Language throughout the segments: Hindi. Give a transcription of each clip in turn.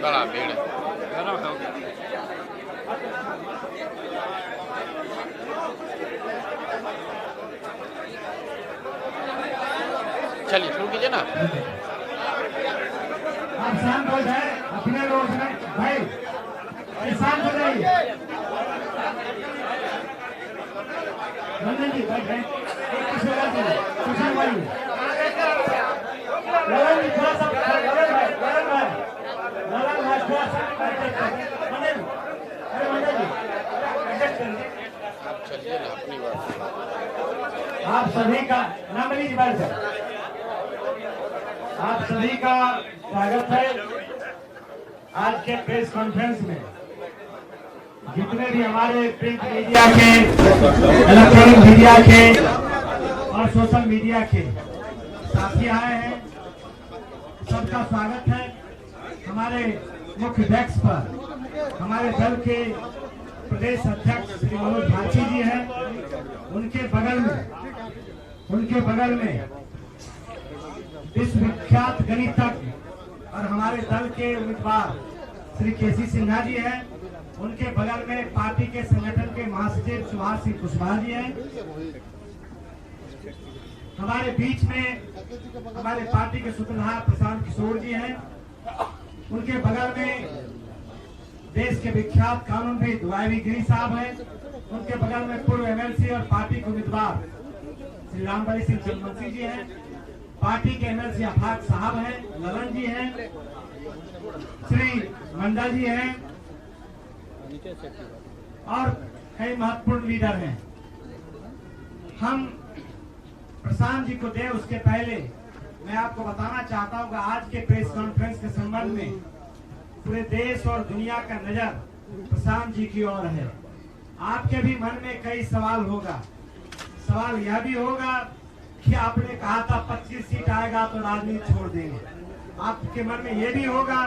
बड़ा भीड़ है। चलिए शुरू कीजिए ना। आप शांत हो जाए, अपने लोग भाई शांत हो जाइए। रंजन जी बैठ गए, सुशील भाई, ललन जी थोड़ा सा, ललन भाई थोड़ा सा, अरे मंडल जी चलिए ना अपनी बात। आप सभी का नाम लीजिए बैठ जाए। आप सभी का स्वागत है आज के प्रेस कॉन्फ्रेंस में। जितने भी हमारे प्रिंट मीडिया के, इलेक्ट्रॉनिक मीडिया के और सोशल मीडिया के साथी आए हैं, सबका स्वागत है। हमारे मुख्य डेस्क पर हमारे दल के प्रदेश अध्यक्ष श्री मनोज झांसी जी हैं। उनके बगल में विश्वविख्यात गणितज्ञ और हमारे दल के उम्मीदवार श्री केसी सिन्हा जी हैं। उनके बगल में पार्टी के संगठन के महासचिव सुभाष सिंह कुशवाहा जी हैं। हमारे बीच में हमारे पार्टी के सूत्रधार प्रशांत किशोर जी हैं। उनके बगल में देश के विख्यात कानूनविद वाई गिरी साहब हैं। उनके बगल में पूर्व एमएलसी और पार्टी के उम्मीदवार श्री रामबली सिंह चंद्रवंशी जी हैं। पार्टी के एमएलसी अफाक साहब हैं, ललन जी हैं, श्री मंडल जी हैं और कई महत्वपूर्ण लीडर हैं। हम प्रशांत जी को दे उसके पहले मैं आपको बताना चाहता हूं कि आज के प्रेस कॉन्फ्रेंस के संबंध में पूरे देश और दुनिया का नजर प्रशांत जी की ओर है। आपके भी मन में कई सवाल होगा। सवाल यह भी होगा कि आपने कहा था 25 सीट आएगा तो राजनीति छोड़ देंगे। आपके मन में यह भी होगा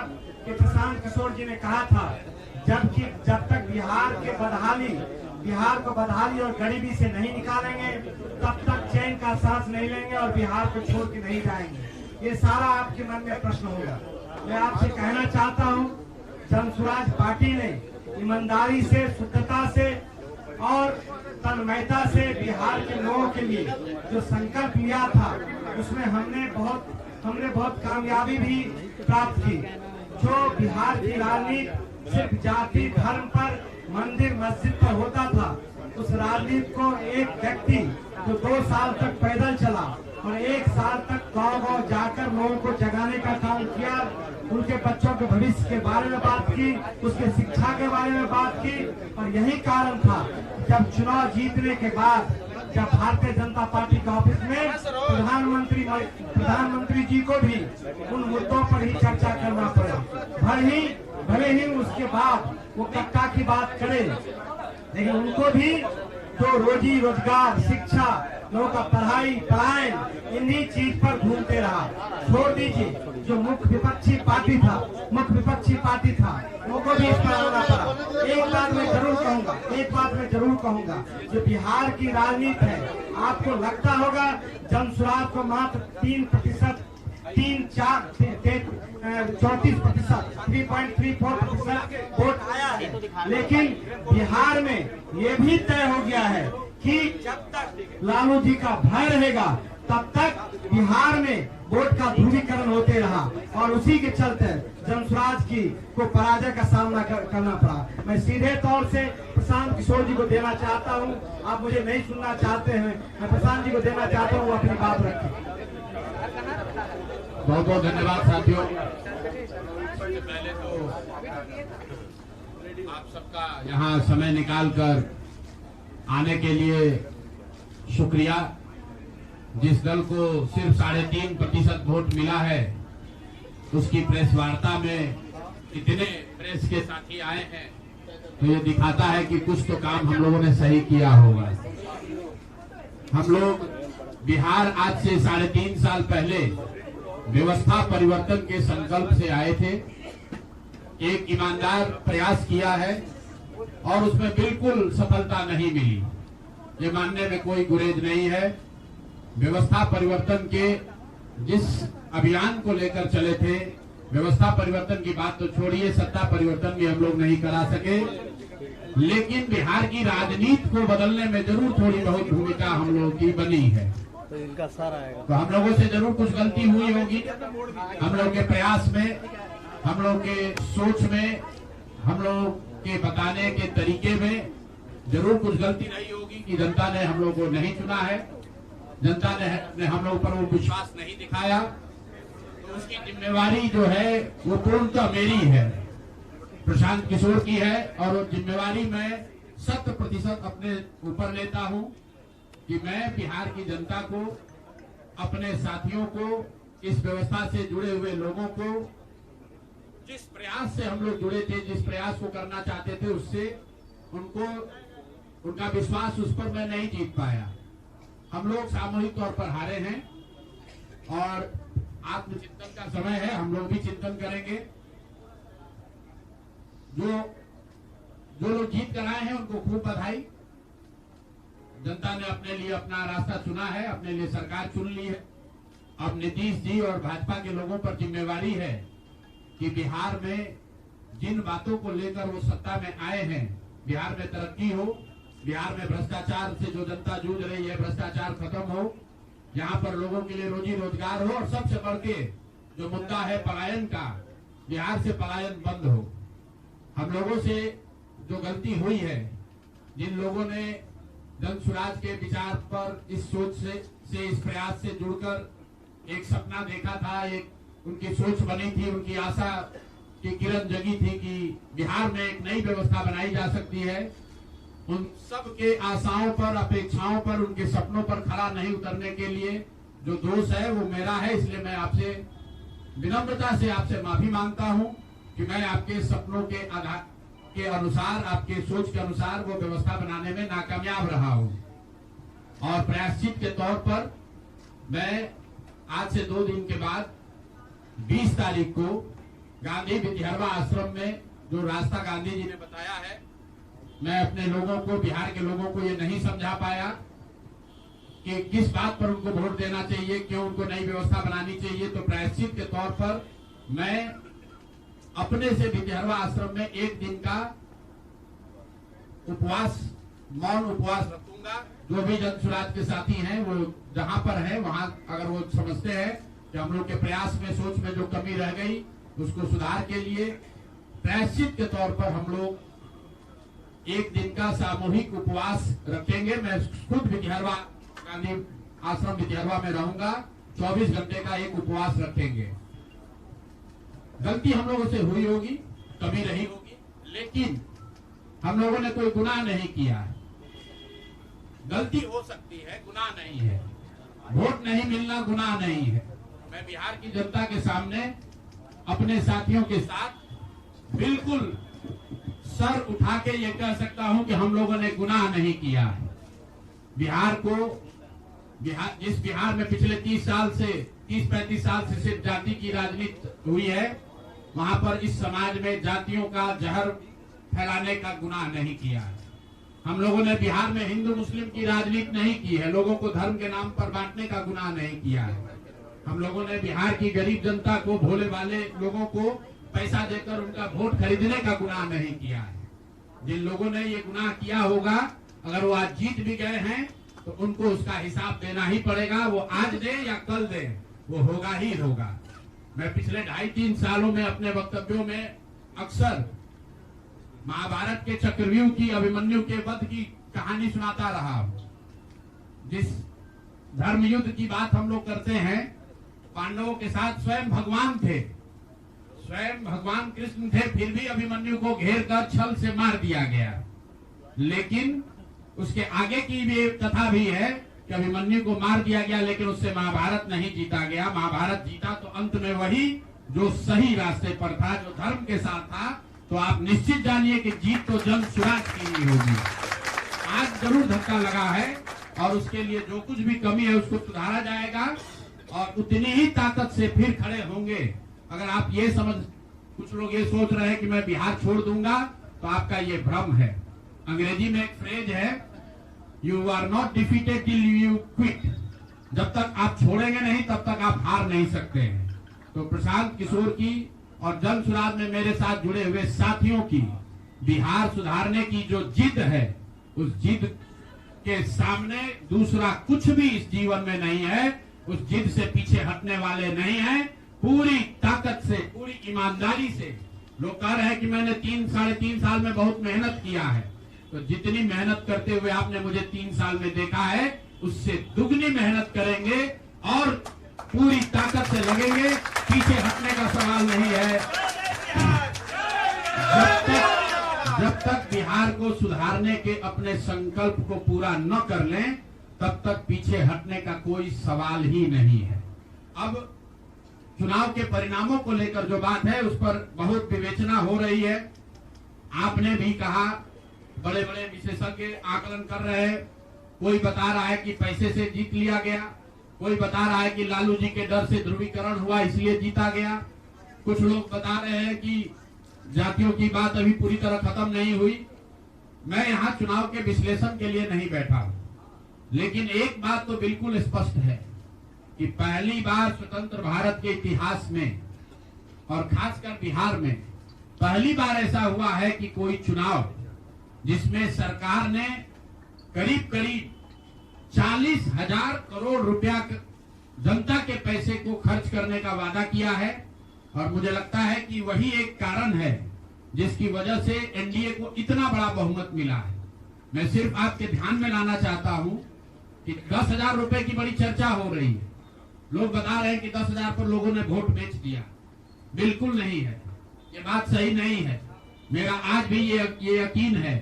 कि प्रशांत किशोर जी ने कहा था जब तक बिहार को बदहाली और गरीबी से नहीं निकालेंगे तब तक चैन का सांस नहीं लेंगे और बिहार को छोड़ के नहीं जाएंगे। ये सारा आपके मन में प्रश्न होगा। मैं आपसे कहना चाहता हूं, जनसुराज पार्टी ने ईमानदारी से, शुद्धता से और तन्मयता से बिहार के लोगों के लिए जो संकल्प लिया था उसमें हमने बहुत कामयाबी भी प्राप्त की। जो बिहार की राजनीति सिर्फ जाति धर्म पर, मंदिर मस्जिद पर होता था, उस राजनीति को एक व्यक्ति जो 2 साल तक पैदल चला और 1 साल तक गांव-गांव जाकर लोगों को जगाने का काम किया, उनके बच्चों के भविष्य के बारे में बात की, उसके शिक्षा के बारे में बात की। और यही कारण था जब चुनाव जीतने के बाद जब भारतीय जनता पार्टी के ऑफिस में प्रधानमंत्री जी को भी उन मुद्दों पर ही चर्चा करना पड़ा। भले ही उसके बाद वो कट्टा की बात करें, लेकिन उनको भी जो रोजी रोजगार, शिक्षा, लोगों का पढ़ाई इन्हीं चीज पर घूमते रहा। छोड़ दीजिए जो मुख्य विपक्षी पार्टी था उनको भी इस पर आना पड़ा। एक बात मैं जरूर कहूंगा, जो बिहार की राजनीति है, आपको लगता होगा जनसुराज को मात्र 3%, 3.34% वोट आया है। लेकिन बिहार में ये भी तय हो गया है कि जब तक लालू जी का भय रहेगा तब तक बिहार में वोट का ध्रुवीकरण होते रहा और उसी के चलते जनसुराज को पराजय का सामना करना पड़ा। मैं सीधे तौर से प्रशांत किशोर जी को देना चाहता हूं। आप मुझे नहीं सुनना चाहते हैं, मैं प्रशांत जी को देना चाहता हूं, वो अपनी बात रखें। बहुत बहुत धन्यवाद साथियों। पहले तो आप सबका यहाँ समय निकालकर आने के लिए शुक्रिया। जिस दल को सिर्फ 3.5% वोट मिला है, उसकी प्रेस वार्ता में इतने प्रेस के साथी आए हैं, तो ये दिखाता है कि कुछ तो काम हम लोगों ने सही किया होगा। हम लोग बिहार आज से 3.5 साल पहले व्यवस्था परिवर्तन के संकल्प से आए थे। एक ईमानदार प्रयास किया है और उसमें बिल्कुल सफलता नहीं मिली, ये मानने में कोई गुरेज नहीं है। व्यवस्था परिवर्तन के जिस अभियान को लेकर चले थे व्यवस्था परिवर्तन की बात तो छोड़िए, सत्ता परिवर्तन भी हम लोग नहीं करा सके, लेकिन बिहार की राजनीति को बदलने में जरूर थोड़ी बहुत भूमिका हम लोगों की बनी है। तो इनका सारा आएगा, तो हम लोगों से जरूर कुछ गलती हुई होगी, हम लोग के प्रयास में, हम लोग के सोच में, हम लोग के बताने के तरीके में जरूर कुछ गलती रही होगी कि जनता ने हम लोग को नहीं चुना है, जनता ने हम लोग पर वो विश्वास नहीं दिखाया। तो उसकी जिम्मेवारी जो है वो पूर्णतः मेरी है, प्रशांत किशोर की है, और वो जिम्मेवारी मैं 100% अपने ऊपर लेता हूं कि मैं बिहार की जनता को, अपने साथियों को, इस व्यवस्था से जुड़े हुए लोगों को, जिस प्रयास से हम लोग जुड़े थे, जिस प्रयास को करना चाहते थे, उससे उनका विश्वास उस पर मैं नहीं जीत पाया। हम लोग सामूहिक तौर पर हारे हैं और आत्मचिंतन का समय है, हम लोग भी चिंतन करेंगे। जो लोग जीत कर आए हैं उनको खूब बधाई। जनता ने अपने लिए अपना रास्ता चुना है, अपने लिए सरकार चुन ली है। अब नीतीश जी और भाजपा के लोगों पर जिम्मेवारी है कि बिहार में जिन बातों को लेकर वो सत्ता में आए हैं, बिहार में तरक्की हो, बिहार में भ्रष्टाचार से जो जनता जूझ रही है, भ्रष्टाचार खत्म हो, यहाँ पर लोगों के लिए रोजी रोजगार हो, और सबसे बढ़ के जो मुद्दा है पलायन का, बिहार से पलायन बंद हो। हम लोगों से जो गलती हुई है, जिन लोगों ने जन स्वराज के विचार पर इस सोच से इस प्रयास से जुड़कर एक सपना देखा था, एक उनकी सोच बनी थी, उनकी आशा की किरण जगी थी कि बिहार में एक नई व्यवस्था बनाई जा सकती है, उन सब के आशाओं पर, अपेक्षाओं पर, उनके सपनों पर खरा नहीं उतरने के लिए जो दोष है वो मेरा है। इसलिए मैं आपसे विनम्रता से आपसे माफी मांगता हूं कि मैं आपके सपनों के आधार के अनुसार, आपके सोच के अनुसार वो व्यवस्था बनाने में नाकामयाब रहा हूं। और प्रायश्चित के तौर पर मैं आज से 2 दिन के बाद 20 तारीख को गांधी विद्यारवा आश्रम में जो रास्ता गांधी जी ने बताया है, मैं अपने लोगों को, बिहार के लोगों को ये नहीं समझा पाया कि किस बात पर उनको वोट देना चाहिए, क्यों उनको नई व्यवस्था बनानी चाहिए। तो प्रायश्चित के तौर पर मैं अपने से विद्यारवा आश्रम में 1 दिन का उपवास, मौन उपवास रखूंगा। जो भी जन स्वराज के साथी हैं वो जहां पर है वहां अगर वो समझते हैं कि हम लोग के प्रयास में, सोच में जो कमी रह गई उसको सुधार के लिए प्रायश्चित के तौर पर हम लोग 1 दिन का सामूहिक उपवास रखेंगे। मैं खुद विद्यारवा, गांधी आश्रम विद्यारवा में रहूंगा, 24 घंटे का एक उपवास रखेंगे। गलती हम लोगों से हुई होगी, कमी रही होगी, लेकिन हम लोगों ने कोई गुनाह नहीं किया है। गलती हो सकती है, गुनाह नहीं है। वोट नहीं मिलना गुनाह नहीं है। मैं बिहार की जनता के सामने अपने साथियों के साथ बिल्कुल सर उठा के ये कह सकता हूं कि हम लोगों ने गुनाह नहीं किया है। जिस बिहार में पिछले 30-35 साल से सिर्फ जाति की राजनीति हुई है, वहां पर इस समाज में जातियों का जहर फैलाने का गुनाह नहीं किया है। हम लोगों ने बिहार में हिंदू मुस्लिम की राजनीति नहीं की है, लोगों को धर्म के नाम पर बांटने का गुनाह नहीं किया है। हम लोगों ने बिहार की गरीब जनता को, भोले वाले लोगों को पैसा देकर उनका वोट खरीदने का गुनाह नहीं किया है। जिन लोगों ने ये गुनाह किया होगा, अगर वो आज जीत भी गए हैं तो उनको उसका हिसाब देना ही पड़ेगा। वो आज दे या कल दे, वो होगा ही होगा। मैं पिछले 2.5-3 सालों में अपने वक्तव्यों में अक्सर महाभारत के चक्रव्यूह की, अभिमन्यु के वध की कहानी सुनाता रहा हूं। जिस धर्म युद्ध की बात हम लोग करते हैं, पांडवों के साथ स्वयं भगवान थे, स्वयं भगवान कृष्ण थे, फिर भी अभिमन्यु को घेर कर छल से मार दिया गया। लेकिन उसके आगे की भी कथा भी है कि अभिमन्यु को मार दिया गया, लेकिन उससे महाभारत नहीं जीता गया। महाभारत जीता तो अंत में वही जो सही रास्ते पर था, जो धर्म के साथ था। तो आप निश्चित जानिए कि जीत तो जन स्वराज की ही होगी। आज जरूर धक्का लगा है और उसके लिए जो कुछ भी कमी है उसको सुधारा जाएगा और उतनी ही ताकत से फिर खड़े होंगे। अगर आप ये कुछ लोग ये सोच रहे हैं कि मैं बिहार छोड़ दूंगा, तो आपका ये भ्रम है। अंग्रेजी में एक फ्रेज है, you are not defeated till you quit. जब तक आप छोड़ेंगे नहीं तब तक आप हार नहीं सकते हैं। तो प्रशांत किशोर की और जन सुराज में मेरे साथ जुड़े हुए साथियों की बिहार सुधारने की जो जिद है, उस जिद के सामने दूसरा कुछ भी इस जीवन में नहीं है। उस जिद से पीछे हटने वाले नहीं है। पूरी ताकत से, पूरी ईमानदारी से लोग कह रहे हैं कि मैंने 3-3.5 साल में बहुत मेहनत किया है, तो जितनी मेहनत करते हुए आपने मुझे 3 साल में देखा है, उससे दुगनी मेहनत करेंगे और पूरी ताकत से लगेंगे। पीछे हटने का सवाल नहीं है। जब तक बिहार को सुधारने के अपने संकल्प को पूरा न कर लें, तब तक पीछे हटने का कोई सवाल ही नहीं है। अब चुनाव के परिणामों को लेकर जो बात है, उस पर बहुत विवेचना हो रही है। आपने भी कहा, बड़े बड़े विशेषज्ञ आकलन कर रहे हैं। कोई बता रहा है कि पैसे से जीत लिया गया, कोई बता रहा है कि लालू जी के डर से ध्रुवीकरण हुआ इसलिए जीता गया, कुछ लोग बता रहे हैं कि जातियों की बात अभी पूरी तरह खत्म नहीं हुई। मैं यहाँ चुनाव के विश्लेषण के लिए नहीं बैठा हूं, लेकिन एक बात तो बिल्कुल स्पष्ट है कि पहली बार स्वतंत्र भारत के इतिहास में और खासकर बिहार में पहली बार ऐसा हुआ है कि कोई चुनाव जिसमें सरकार ने करीब करीब 40,000 करोड़ रुपया जनता के पैसे को खर्च करने का वादा किया है। और मुझे लगता है कि वही एक कारण है जिसकी वजह से एनडीए को इतना बड़ा बहुमत मिला है। मैं सिर्फ आपके ध्यान में लाना चाहता हूं कि 10,000 रुपए की बड़ी चर्चा हो रही है। लोग बता रहे हैं कि 10,000 पर लोगों ने वोट बेच दिया। बिल्कुल नहीं है, ये बात सही नहीं है। मेरा आज भी ये यकीन है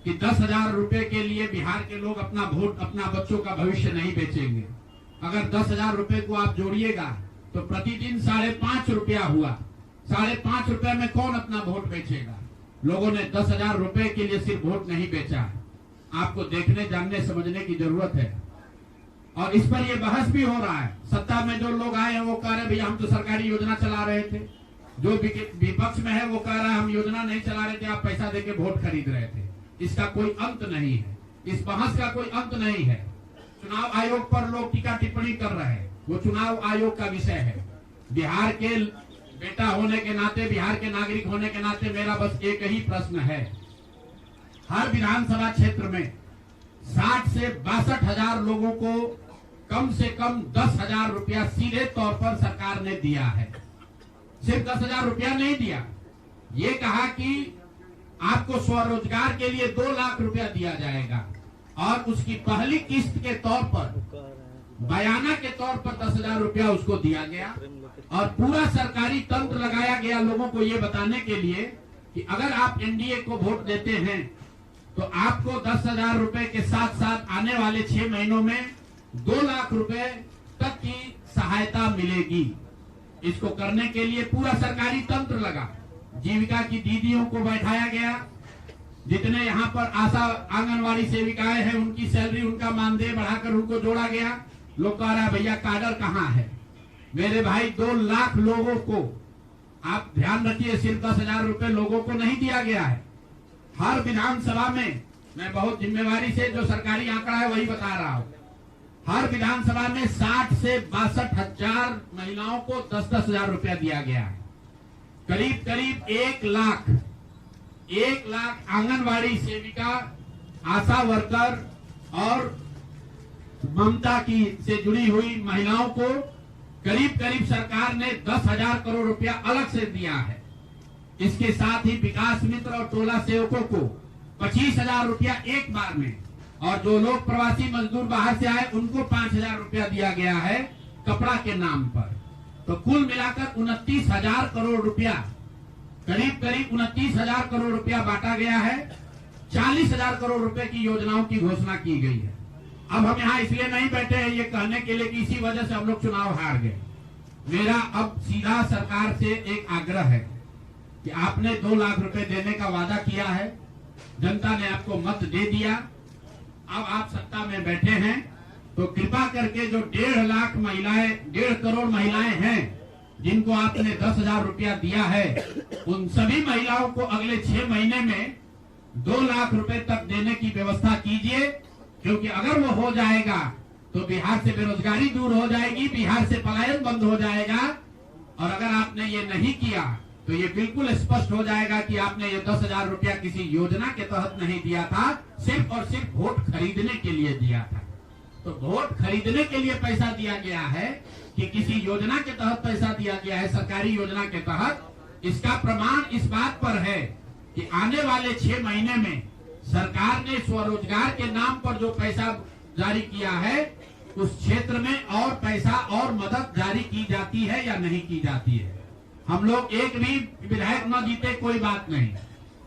कि 10,000 रुपए के लिए बिहार के लोग अपना वोट, अपना बच्चों का भविष्य नहीं बेचेंगे। अगर 10,000 रुपए को आप जोड़िएगा तो प्रतिदिन 5.5 रुपया हुआ। 5.5 रुपए में कौन अपना वोट बेचेगा? लोगों ने 10,000 रुपए के लिए सिर्फ वोट नहीं बेचा है। आपको देखने, जानने, समझने की जरूरत है। और इस पर यह बहस भी हो रहा है। सत्ता में जो लोग आए हैं वो कह रहे भैया हम तो सरकारी योजना चला रहे थे। जो विपक्ष में है वो कह रहा है हम योजना नहीं चला रहे थे, आप पैसा देके वोट खरीद रहे थे। इसका कोई अंत नहीं है, इस बहस का कोई अंत नहीं है। चुनाव आयोग पर लोग टीका टिप्पणी कर रहे हैं, वो चुनाव आयोग का विषय है। बिहार के बेटा होने के नाते, बिहार के नागरिक होने के नाते मेरा बस एक ही प्रश्न है। हर विधानसभा क्षेत्र में 60 से 62,000 लोगों को कम से कम 10,000 रुपया सीधे तौर पर सरकार ने दिया है। सिर्फ 10,000 रुपया नहीं दिया, ये कहा कि आपको स्वरोजगार के लिए 2 लाख रुपया दिया जाएगा और उसकी पहली किस्त के तौर पर, बयाना के तौर पर 10,000 रुपया उसको दिया गया। और पूरा सरकारी तंत्र लगाया गया लोगों को ये बताने के लिए कि अगर आप एनडीए को वोट देते हैं तो आपको 10,000 रुपए के साथ साथ आने वाले 6 महीनों में 2 लाख रुपए तक की सहायता मिलेगी। इसको करने के लिए पूरा सरकारी तंत्र लगा। जीविका की दीदियों को बैठाया गया। जितने यहाँ पर आशा आंगनवाड़ी सेविकाएं हैं उनकी सैलरी, उनका मानदेय बढ़ाकर उनको जोड़ा गया। लोग कह रहा है भैया काडर कहाँ है? मेरे भाई 2 लाख लोगों को, आप ध्यान रखिए, सिर्फ 10,000 रुपए लोगों को नहीं दिया गया है। हर विधानसभा में, मैं बहुत जिम्मेवारी से जो सरकारी आंकड़ा है वही बता रहा हूं, हर विधानसभा में 60 से 62,000 महिलाओं को 10,000 रुपया दिया गया है। करीब करीब 1 लाख आंगनवाड़ी सेविका, आशा वर्कर और ममता की से जुड़ी हुई महिलाओं को करीब करीब सरकार ने 10,000 करोड़ रुपया अलग से दिया है। इसके साथ ही विकास मित्र और टोला सेवकों को 25,000 रुपया एक बार में, और जो लोग प्रवासी मजदूर बाहर से आए उनको 5,000 रुपया दिया गया है कपड़ा के नाम पर। तो कुल मिलाकर 29,000 करोड़ रुपया, करीब करीब 29,000 करोड़ रुपया बांटा गया है। 40,000 करोड़ रुपए की योजनाओं की घोषणा की गई है। अब हम यहाँ इसलिए नहीं बैठे हैं ये कहने के लिए कि इसी वजह से हम लोग चुनाव हार गए। मेरा अब सीधा सरकार से एक आग्रह है कि आपने 2 लाख रुपए देने का वादा किया है, जनता ने आपको मत दे दिया, अब आप सत्ता में बैठे हैं, तो कृपा करके जो 1.5 लाख महिलाएं, 1.5 करोड़ महिलाएं हैं जिनको आपने 10,000 रुपया दिया है, उन सभी महिलाओं को अगले 6 महीने में 2 लाख रुपए तक देने की व्यवस्था कीजिए। क्योंकि अगर वो हो जाएगा तो बिहार से बेरोजगारी दूर हो जाएगी, बिहार से पलायन बंद हो जाएगा और अगर आपने ये नहीं किया तो ये बिल्कुल स्पष्ट हो जाएगा कि आपने ये 10,000 रुपया किसी योजना के तहत नहीं दिया था, सिर्फ और सिर्फ वोट खरीदने के लिए दिया था। तो वोट खरीदने के लिए पैसा दिया गया है कि किसी योजना के तहत पैसा दिया गया है, सरकारी योजना के तहत, इसका प्रमाण इस बात पर है कि आने वाले 6 महीने में सरकार ने स्वरोजगार के नाम पर जो पैसा जारी किया है, उस क्षेत्र में और पैसा और मदद जारी की जाती है या नहीं की जाती है। हम लोग एक भी विधायक न जीते कोई बात नहीं,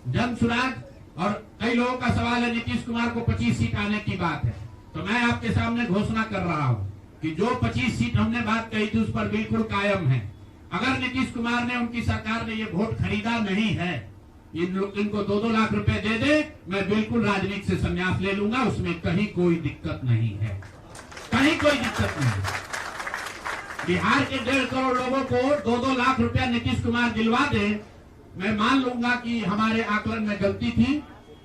जन सुराज। और कई लोगों का सवाल है नीतीश कुमार को 25 सीट आने की बात है, तो मैं आपके सामने घोषणा कर रहा हूं कि जो 25 सीट हमने बात कही थी उस पर बिल्कुल कायम है। अगर नीतीश कुमार ने, उनकी सरकार ने ये वोट खरीदा नहीं है, इनको 2-2 लाख रुपए दे दे, मैं बिल्कुल राजनीति से संन्यास ले लूंगा, उसमें कहीं कोई दिक्कत नहीं है, कहीं कोई दिक्कत नहीं। बिहार के 1.5 करोड़ लोगों को 2-2 लाख रुपया नीतीश कुमार दिलवा दे, मैं मान लूंगा कि हमारे आकलन में गलती थी,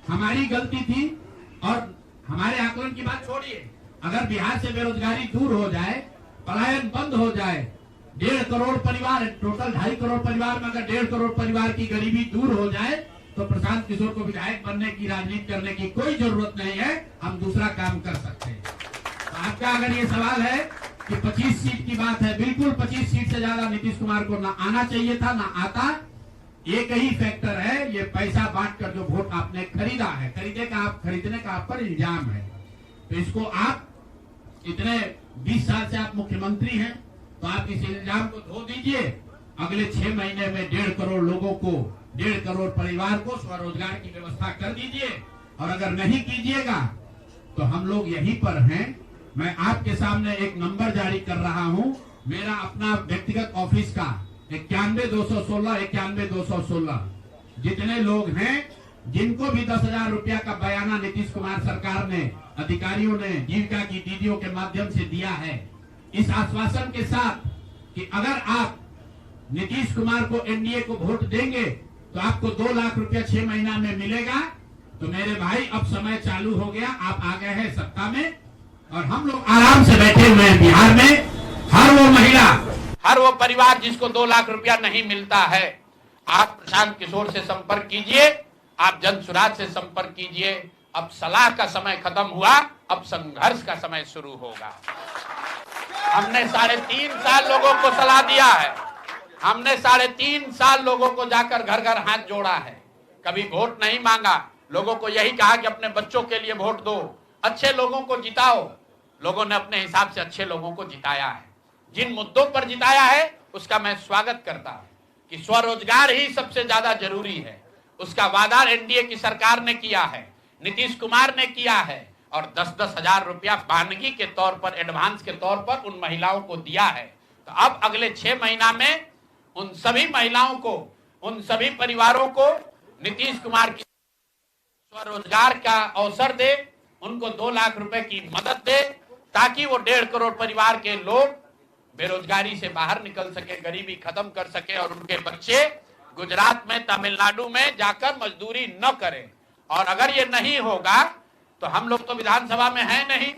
हमारी गलती थी। और हमारे आकलन की बात छोड़िए, अगर बिहार से बेरोजगारी दूर हो जाए, पलायन बंद हो जाए, 1.5 करोड़ परिवार, टोटल 2.5 करोड़ परिवार में अगर 1.5 करोड़ परिवार की गरीबी दूर हो जाए, तो प्रशांत किशोर को विधायक बनने की, राजनीति करने की कोई जरूरत नहीं है, हम दूसरा काम कर सकते हैं। तो आपका अगर ये सवाल है कि 25 सीट की बात है, बिल्कुल 25 सीट से ज्यादा नीतीश कुमार को ना आना चाहिए था, ना आता। एक ही फैक्टर है, ये पैसा बांटकर जो वोट आपने खरीदा है, खरीदने का आप पर इल्जाम है। तो इसको आप इतने 20 साल से आप मुख्यमंत्री हैं, तो आप इस इल्जाम को धो दीजिए। अगले 6 महीने में 1.5 करोड़ लोगों को, 1.5 करोड़ परिवार को स्वरोजगार की व्यवस्था कर दीजिए। और अगर नहीं कीजिएगा तो हम लोग यहीं पर हैं। मैं आपके सामने एक नंबर जारी कर रहा हूं, मेरा अपना व्यक्तिगत ऑफिस का 91-216, 91-216। जितने लोग हैं जिनको भी 10,000 रुपया का बयाना नीतीश कुमार सरकार ने, अधिकारियों ने, जीविका की दीदियों के माध्यम से दिया है, इस आश्वासन के साथ कि अगर आप नीतीश कुमार को, एनडीए को वोट देंगे तो आपको 2 लाख रुपया 6 महीना में मिलेगा। तो मेरे भाई, अब समय चालू हो गया, आप आ गए हैं सत्ता में और हम लोग आराम से बैठे हुए हैं बिहार में। हर वो महिला, हर वो परिवार जिसको 2 लाख रुपया नहीं मिलता है, आप प्रशांत किशोर से संपर्क कीजिए, आप जन सुराज से संपर्क कीजिए। अब सलाह का समय खत्म हुआ, अब संघर्ष का समय शुरू होगा। हमने 3.5 साल लोगों को सलाह दिया है, हमने 3.5 साल लोगों को जाकर घर घर हाथ जोड़ा है, कभी वोट नहीं मांगा। लोगों को यही कहा कि अपने बच्चों के लिए वोट दो, अच्छे लोगों को जिताओ। लोगों ने अपने हिसाब से अच्छे लोगों को जिताया है। जिन मुद्दों पर जिताया है उसका मैं स्वागत करता हूं कि स्वरोजगार ही सबसे ज्यादा जरूरी है। उसका वादा एनडीए की सरकार ने किया है, नीतीश कुमार ने किया है, और 10-10 हजार रुपया बानगी के तौर पर, एडवांस के तौर पर उन महिलाओं को दिया है। तो अब अगले 6 महीना में उन सभी महिलाओं को, उन सभी परिवारों को नीतीश कुमार की स्वरोजगार का अवसर दे, उनको 2 लाख रुपए की मदद दे, ताकि वो 1.5 करोड़ परिवार के लोग बेरोजगारी से बाहर निकल सके, गरीबी खत्म कर सके और उनके बच्चे गुजरात में, तमिलनाडु में जाकर मजदूरी न करें। और अगर ये नहीं होगा तो हम लोग तो विधानसभा में हैं नहीं।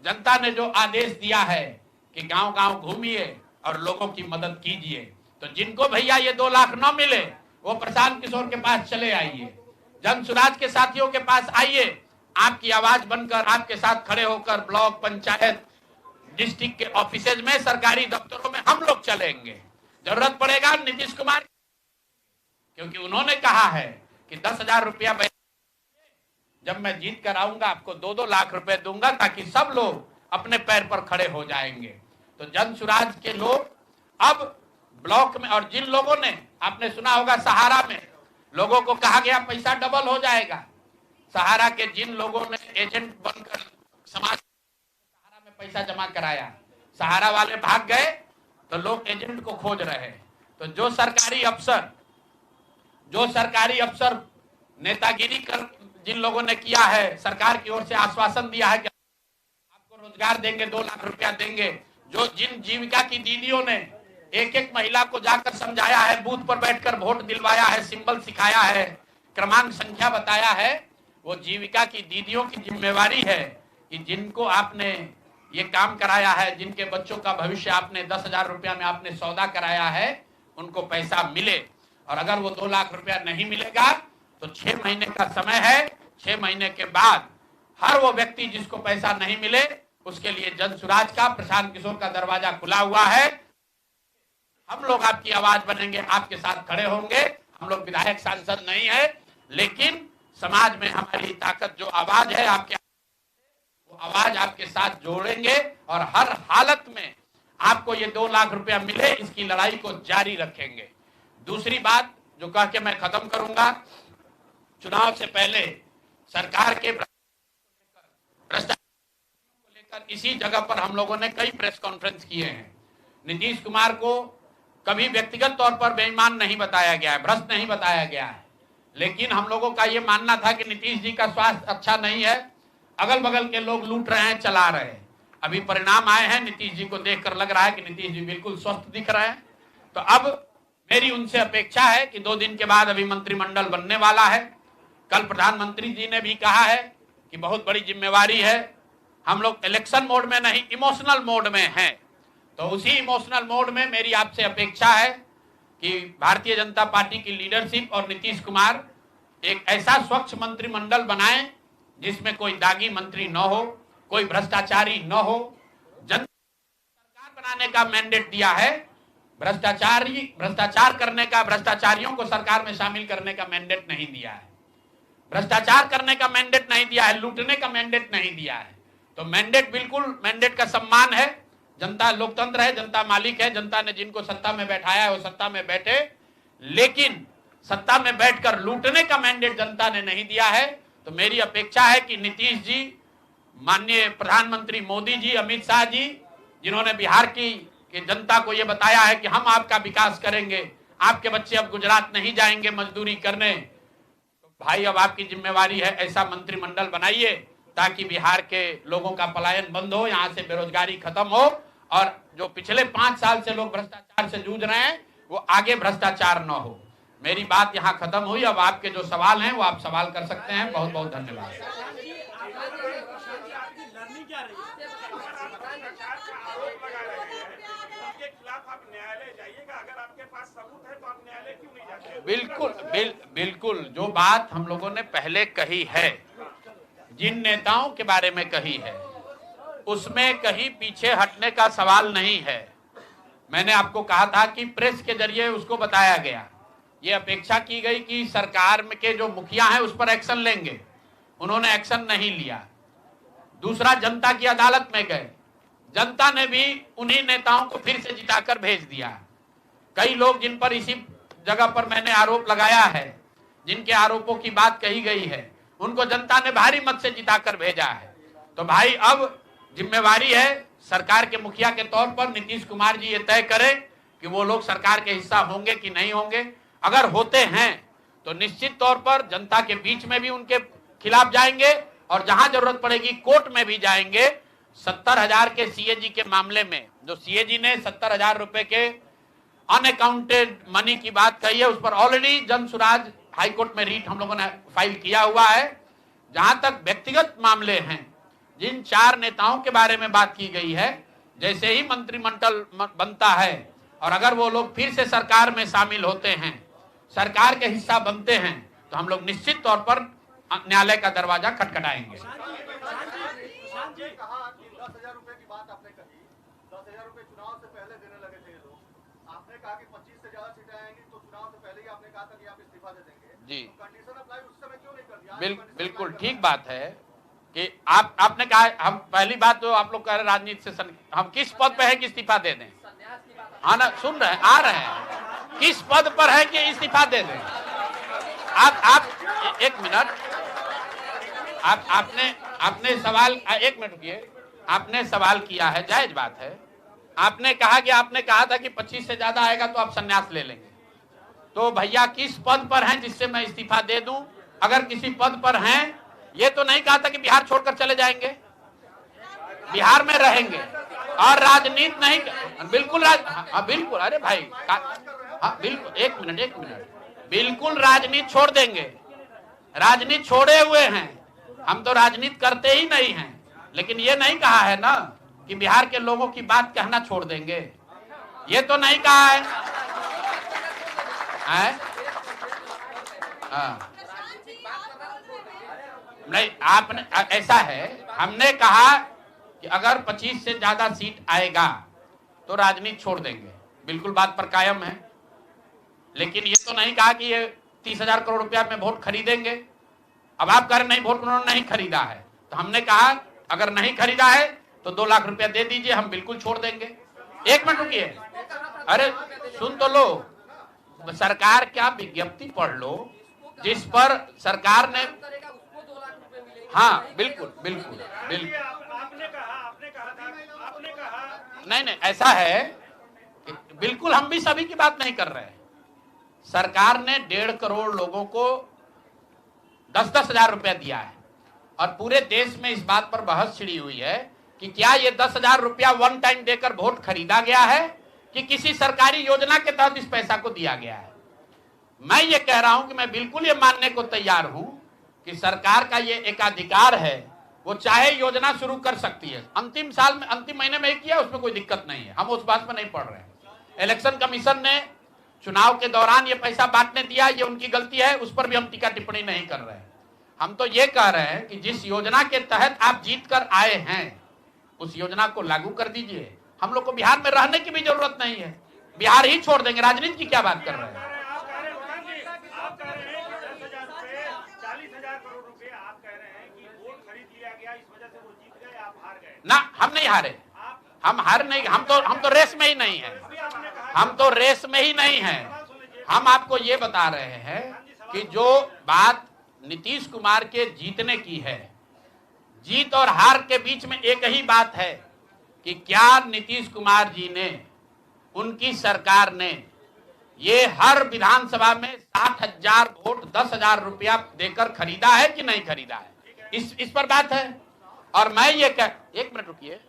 जनता ने जो आदेश दिया है कि गांव-गांव घूमिए और लोगों की मदद कीजिए, तो जिनको भैया ये 2 लाख न मिले वो प्रशांत किशोर के पास चले आइए, जन सुराज के साथियों के पास आइए। आपकी आवाज बनकर, आपके साथ खड़े होकर ब्लॉक, पंचायत, डिस्ट्रिक्ट के ऑफिसेज में, सरकारी दफ्तरों में हम लोग चलेंगे। जरूरत पड़ेगा नीतीश कुमार, क्योंकि उन्होंने कहा है कि 10,000 रुपया जब मैं जीत कर आऊंगा आपको 2-2 लाख रुपए दूंगा, ताकि सब लोग अपने पैर पर खड़े हो जाएंगे। तो जन सुराज के लोग अब ब्लॉक में, और जिन लोगों ने, आपने सुना होगा सहारा में लोगों को कहा गया पैसा डबल हो जाएगा, सहारा के जिन लोगों ने एजेंट बनकर समाज सहारा में पैसा जमा कराया, सहारा वाले भाग गए तो लोग एजेंट को खोज रहे हैं। तो जो सरकारी अफसर नेतागिरी कर जिन लोगों ने किया है, सरकार की ओर से आश्वासन दिया है कि आपको रोजगार देंगे, 2 लाख रुपया देंगे, जिन जीविका की दीदियों ने एक महिला को जाकर समझाया है, बूथ पर बैठकर वोट दिलवाया है, सिंबल सिखाया है, क्रमांक संख्या बताया है, वो जीविका की दीदियों की जिम्मेवारी है कि जिनको आपने ये काम कराया है, जिनके बच्चों का भविष्य आपने 10,000 रुपया में आपने सौदा कराया है, उनको पैसा मिले। और अगर वो 2 लाख रुपया नहीं मिलेगा तो 6 महीने का समय है। 6 महीने के बाद हर वो व्यक्ति जिसको पैसा नहीं मिले उसके लिए जन सुराज का, प्रशांत किशोर का दरवाजा खुला हुआ है। हम लोग आपकी आवाज बनेंगे, आपके साथ खड़े होंगे। हम लोग विधायक सांसद नहीं है, लेकिन समाज में हमारी ताकत जो आवाज है, आपके वो आवाज आपके साथ जोड़ेंगे और हर हालत में आपको ये 2 लाख रुपया मिले, इसकी लड़ाई को जारी रखेंगे। दूसरी बात जो कह के मैं खत्म करूंगा, चुनाव से पहले सरकार के भ्रष्टाचार को लेकर इसी जगह पर हम लोगों ने कई प्रेस कॉन्फ्रेंस किए हैं। नीतीश कुमार को कभी व्यक्तिगत तौर पर बेईमान नहीं बताया गया है, भ्रष्ट नहीं बताया गया है, लेकिन हम लोगों का ये मानना था कि नीतीश जी का स्वास्थ्य अच्छा नहीं है, अगल बगल के लोग लूट रहे हैं, चला रहे हैं। अभी परिणाम आए हैं, नीतीश जी को देखकर लग रहा है कि नीतीश जी बिल्कुल स्वस्थ दिख रहे हैं। तो अब मेरी उनसे अपेक्षा है कि 2 दिन के बाद अभी मंत्रिमंडल बनने वाला है। कल प्रधानमंत्री जी ने भी कहा है कि बहुत बड़ी जिम्मेवारी है, हम लोग इलेक्शन मोड में नहीं, इमोशनल मोड में हैं। तो उसी इमोशनल मोड में मेरी आपसे अपेक्षा है कि भारतीय जनता पार्टी की लीडरशिप और नीतीश कुमार एक ऐसा स्वच्छ मंत्रिमंडल बनाएं जिसमें कोई दागी मंत्री न हो, कोई भ्रष्टाचारी न हो। जनता सरकार बनाने का मैंडेट दिया है, भ्रष्टाचार करने का, भ्रष्टाचारियों को सरकार में शामिल करने का मैंडेट नहीं दिया है, भ्रष्टाचार करने का मैंडेट नहीं दिया है, लूटने का मैंडेट नहीं दिया है। तो मैंडेट, बिल्कुल मैंडेट का सम्मान है। जनता लोकतंत्र है, जनता मालिक है, जनता ने जिनको सत्ता में बैठाया है वो सत्ता में बैठे, लेकिन सत्ता में बैठकर लूटने का मैंडेट जनता ने नहीं दिया है। तो मेरी अपेक्षा है कि नीतीश जी, माननीय प्रधानमंत्री मोदी जी, अमित शाह जी, जिन्होंने बिहार की जनता को यह बताया है कि हम आपका विकास करेंगे, आपके बच्चे अब गुजरात नहीं जाएंगे मजदूरी करने, तो भाई अब आपकी जिम्मेवारी है ऐसा मंत्रिमंडल बनाइए ताकि बिहार के लोगों का पलायन बंद हो, यहाँ से बेरोजगारी खत्म हो और जो पिछले 5 साल से लोग भ्रष्टाचार से जूझ रहे हैं वो आगे भ्रष्टाचार न हो। मेरी बात यहाँ खत्म हुई। अब आपके जो सवाल हैं वो आप सवाल कर सकते हैं। बहुत बहुत धन्यवाद। बिल्कुल जो बात हम लोगों ने पहले कही है, जिन नेताओं के बारे में कही है, उसमें कहीं पीछे हटने का सवाल नहीं है। मैंने आपको कहा था कि प्रेस के जरिए उसको बताया गया, ये अपेक्षा की गई कि सरकार में के जो मुखिया हैं उस पर एक्शन लेंगे, उन्होंने एक्शन नहीं लिया। दूसरा, जनता की अदालत में गए, जनता ने भी उन्हीं नेताओं को फिर से जिताकर भेज दिया। कई लोग जिन पर इसी जगह पर मैंने आरोप लगाया है, जिनके आरोपों की बात कही गई है, उनको जनता ने भारी मत से जिताकर भेजा है। तो भाई अब जिम्मेवारी है सरकार के मुखिया के तौर पर नीतीश कुमार जी ये तय करें कि वो लोग सरकार के हिस्सा होंगे कि नहीं होंगे। अगर होते हैं तो निश्चित तौर पर जनता के बीच में भी उनके खिलाफ जाएंगे और जहां जरूरत पड़ेगी कोर्ट में भी जाएंगे। 70,000 के सीएजी के मामले में जो सीएजी ने 70,000 रुपए के अनअकाउंटेड मनी की बात कही है, उस पर ऑलरेडी जन सुराज हाईकोर्ट में रीट हम लोगों ने फाइल किया हुआ है। जहां तक व्यक्तिगत मामले हैं, जिन 4 नेताओं के बारे में बात की गई है, जैसे ही मंत्रिमंडल बनता है और अगर वो लोग फिर से सरकार में शामिल होते हैं, सरकार के हिस्सा बनते हैं, तो हम लोग निश्चित तौर पर न्यायालय का दरवाजा खटखटाएंगे। 10,000 रुपए की बात आपने कही, 10,000 रुपए चुनाव से पहले देने लगे थे ये लोग। आपने कहा कि 25 से ज्यादा सीटें आएंगी तो चुनाव से पहले ही आपने कहा था कि आप इस्तीफा दे देंगे जी। तो कंडीशन अप्लाई उस समय क्यों नहीं कर दिया? बिल्कुल ठीक बात है कि आपने कहा, हम पहली बात तो आप लोग कह रहे राजनीति से हम किस पद पे है कि इस्तीफा दे दें? हाँ ना, सुन रहे हैं, आ रहे हैं, किस पद पर है कि इस्तीफा दे दें? आप एक मिनट, आपने सवाल, एक मिनट रुकिए, आपने सवाल किया है, जायज बात है। आपने कहा कि आपने कहा था कि 25 से ज्यादा आएगा तो आप संन्यास ले लेंगे। तो भैया किस पद पर हैं जिससे मैं इस्तीफा दे दूं? अगर किसी पद पर हैं, ये तो नहीं कहा था कि बिहार छोड़कर चले जाएंगे, बिहार में रहेंगे और राजनीति नहीं, बिल्कुल बिल्कुल, अरे भाई हाँ बिल्कुल, एक मिनट, बिल्कुल राजनीति छोड़ देंगे, राजनीति छोड़े हुए हैं, हम तो राजनीति करते ही नहीं हैं। लेकिन ये नहीं कहा है ना कि बिहार के लोगों की बात कहना छोड़ देंगे, ये तो नहीं कहा है। हैं? हाँ नहीं, आपने ऐसा है, हमने कहा कि अगर 25 से ज्यादा सीट आएगा तो राजनीति छोड़ देंगे, बिल्कुल बात पर कायम है। लेकिन ये तो नहीं कहा कि ये 30,000 करोड़ रुपया में वोट खरीदेंगे। अब आप कह रहे नहीं, वोट उन्होंने नहीं खरीदा है, तो हमने कहा अगर नहीं खरीदा है तो 2 लाख रुपया दे दीजिए, हम बिल्कुल छोड़ देंगे। एक मिनट रुकिए, अरे सुन तो लो, सरकार क्या विज्ञप्ति पढ़ लो जिस पर सरकार ने, हाँ बिल्कुल बिल्कुल बिल्कुल, आपने कहा नहीं ऐसा है कि बिल्कुल हम भी सभी की बात नहीं कर रहे हैं। सरकार ने 1.5 करोड़ लोगों को 10-10 हजार रुपया दिया है और पूरे देश में इस बात पर बहस छिड़ी हुई है कि क्या ये 10,000 रुपया वन टाइम देकर वोट खरीदा गया है कि किसी सरकारी योजना के तहत इस पैसा को दिया गया है। मैं ये कह रहा हूं कि मैं बिल्कुल ये मानने को तैयार हूं कि सरकार का ये एकाधिकार है, वो चाहे योजना शुरू कर सकती है। अंतिम साल में, अंतिम महीने में ही किया, उसमें कोई दिक्कत नहीं है, हम उस बात पर नहीं पड़ रहे हैं। इलेक्शन कमीशन ने चुनाव के दौरान ये पैसा बांटने दिया, ये उनकी गलती है, उस पर भी हम टीका टिप्पणी नहीं कर रहे हैं। हम तो ये कह रहे हैं कि जिस योजना के तहत आप जीत कर आए हैं उस योजना को लागू कर दीजिए। हम लोग को बिहार में रहने की भी जरूरत नहीं है, बिहार ही छोड़ देंगे, राजनीति की क्या बात कर रहे हैं। आप कह रहे हैं कि 10,000 रुपए, 40,000 करोड़ रुपए आप कह रहे हैं कि वोट खरीद लिया गया, इस वजह से वो जीत गए, आप हार गए। ना, हम नहीं हारे, हम हार नहीं, हम तो रेस में ही नहीं है, हम तो रेस में ही नहीं है। हम आपको ये बता रहे हैं कि जो बात नीतीश कुमार के जीतने की है, जीत और हार के बीच में एक ही बात है कि क्या नीतीश कुमार जी ने, उनकी सरकार ने ये हर विधानसभा में 60,000 वोट 10,000 रुपया देकर खरीदा है कि नहीं खरीदा है, इस पर बात है। और मैं ये कह, एक मिनट रुकिए,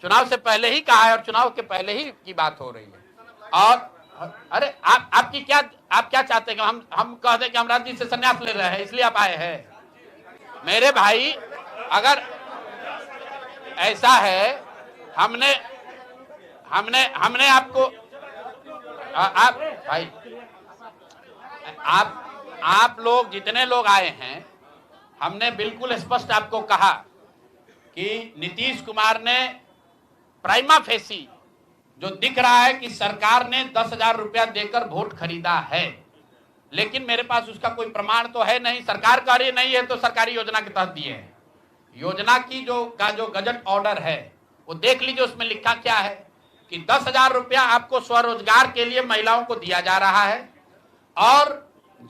चुनाव से पहले ही कहा है और चुनाव के पहले ही की बात हो रही है। और अरे आपकी क्या, आप क्या चाहते हैं? हम कहते हैं कि हम राजनीति से संन्यास ले रहे हैं इसलिए आप आए हैं। मेरे भाई, अगर ऐसा है, हमने आपको, आप भाई, आप लोग जितने लोग आए हैं, हमने बिल्कुल स्पष्ट आपको कहा कि नीतीश कुमार ने प्राइमा फेसी जो दिख रहा है कि सरकार ने 10,000 रुपया देकर वोट खरीदा है, लेकिन मेरे पास उसका कोई प्रमाण तो है नहीं। सरकार कह रही नहीं है तो सरकारी योजना के तहत दिए हैं। योजना की जो गजट ऑर्डर है वो देख लीजिए, उसमें लिखा क्या है कि 10,000 रुपया आपको स्वरोजगार के लिए महिलाओं को दिया जा रहा है और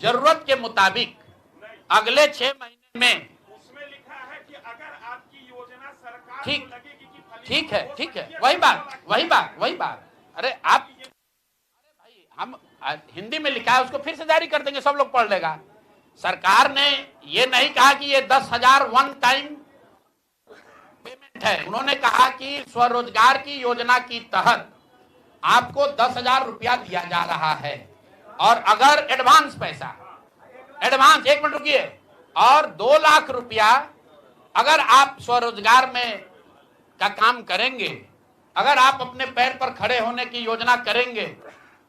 जरूरत के मुताबिक अगले 6 महीने में, उसमें लिखा है कि अगर आपकी योजना सरकार ठीक को लगेगी कि ठीक है, वही बात। अरे आप, अरे भाई, हम हिंदी में लिखा है, उसको फिर से जारी कर देंगे, सब लोग पढ़ लेगा। सरकार ने ये नहीं कहा कि ये 10,000 वन टाइम पेमेंट है, उन्होंने कहा कि स्वरोजगार की योजना की तहत आपको 10,000 रुपया दिया जा रहा है और अगर एडवांस पैसा, एडवांस, एक मिनट रुकिए, और 2 लाख रुपया अगर आप स्वरोजगार में का काम करेंगे, अगर आप अपने पैर पर खड़े होने की योजना करेंगे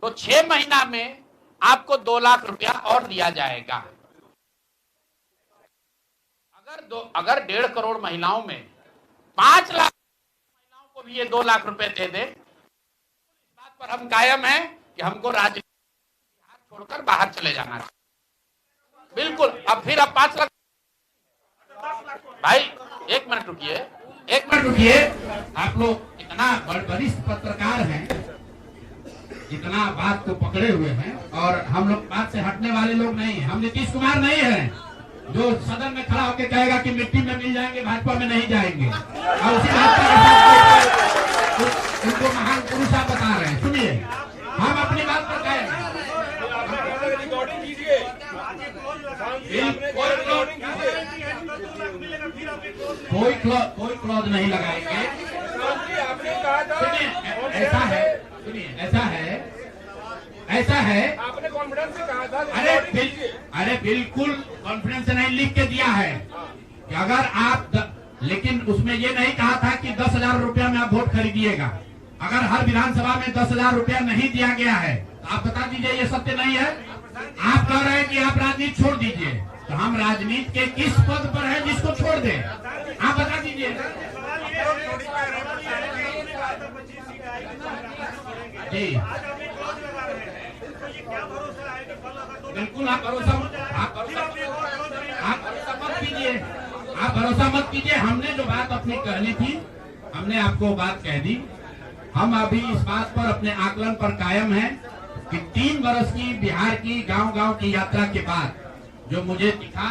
तो 6 महीना में आपको 2 लाख रुपया और दिया जाएगा। अगर 1.5 करोड़ महिलाओं में 5 लाख महिलाओं को भी ये 2 लाख रुपए दे दे, इस बात पर हम कायम हैं कि हमको राजनीति छोड़कर बाहर चले जाना चाहिए। बिल्कुल, अब फिर अब 5 लाख, भाई एक मिनट रुकिए, आप लोग इतना वरिष्ठ पत्रकार हैं, इतना बात को पकड़े हुए हैं और हम लोग बात से हटने वाले लोग नहीं हैं। हम नीतीश कुमार नहीं हैं जो सदन में खड़ा होकर कहेगा कि मिट्टी में मिल जाएंगे, भाजपा में नहीं जाएंगे, और उसी बात उनको महान पुरुष आप बता रहे हैं। सुनिए, हम अपनी बात पर कहें, कोई क्लॉज नहीं लगाएंगे। ऐसा है, आपने कॉन्फिडेंस से कहा था। अरे बिल्कुल कॉन्फिडेंस से नहीं, लिख के दिया है कि अगर आप लेकिन उसमें ये नहीं कहा था कि 10,000 रुपया में आप वोट खरीदिएगा। अगर हर विधानसभा में 10,000 रुपया नहीं दिया गया है तो आप बता दीजिए ये सत्य नहीं है? आप कह रहे हैं कि आप राजनीति छोड़ दीजिए, तो हम राजनीति के किस पद पर है जिसको छोड़ दें? आप बता दीजिए। जी बिल्कुल, आप भरोसा मत कीजिए, आप भरोसा मत कीजिए। हमने जो बात अपनी कहनी थी हमने आपको बात कह दी। हम अभी इस बात पर अपने आकलन पर कायम हैं कि 3 वर्ष की बिहार की गांव-गांव की यात्रा के बाद जो मुझे दिखा,